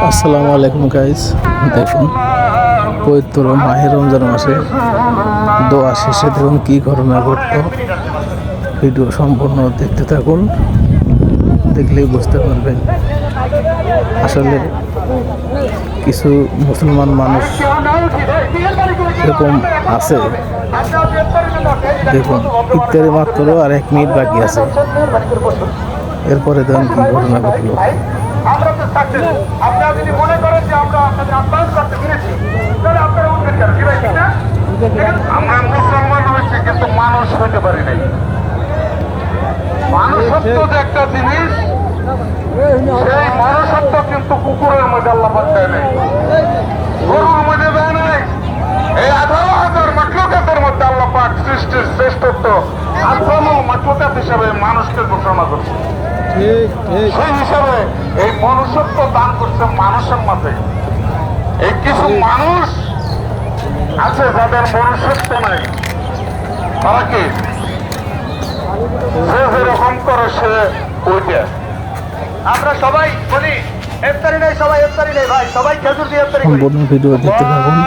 আসসালামু আলাইকুম গাইস, দেখুন পবিত্র মাহে রমজান মাসে দোয়া শেষে দেখুন কি ঘটনা ঘটল। ভিডিও সম্পূর্ণ দেখতে থাকুন, দেখলেই বুঝতে পারবেন। আসলে কিছু মুসলমান মানুষ এরকম আছে। দেখুন ইফতারি মাত্র আর 1 মিনিট বাকি আছে, এরপরে দেখুন কি ঘটনা ঘটলো। আমরা তো থাকছেন, আপনারা যদি মনে করেন যে আমরা আপনাদের আপ্যায়ন করতে পেরেছি, তাহলে আপনারা উঠবেন কেন? কি ভাই, ঠিক না? আমরা মুসলমান হয়েছি কিন্তু মানুষ হইতে পারি নাই। মানুষত্ব যে একটা জিনিস, সেই মানুষত্ব কিন্তু কুকুরের মধ্যে আল্লাহ পাক দেয় নাই, গরুর মধ্যে দেয় নাই। এই 18,000 মাখলুকাতের মধ্যে আল্লাহ পাক সৃষ্টির শ্রেষ্ঠত্ব আজমল মাখলুকাত হিসাবে মানুষকে ঘোষণা করছে। সেই হিসাবে এই মনুষ্যত্ব দান করছে মানুষের মাঝে। এই কিছু মানুষ আছে যাদের মনুষ্যত্ব নাই, তারা কি যে যেরকম করে সে ওইটা। আমরা সবাই বলি ইফতারি নেই, সবাই ইফতারি নেই ভাই, সবাই খেজুর দিয়ে ইফতারি করি। সম্পূর্ণ ভিডিও দেখতে থাকুন।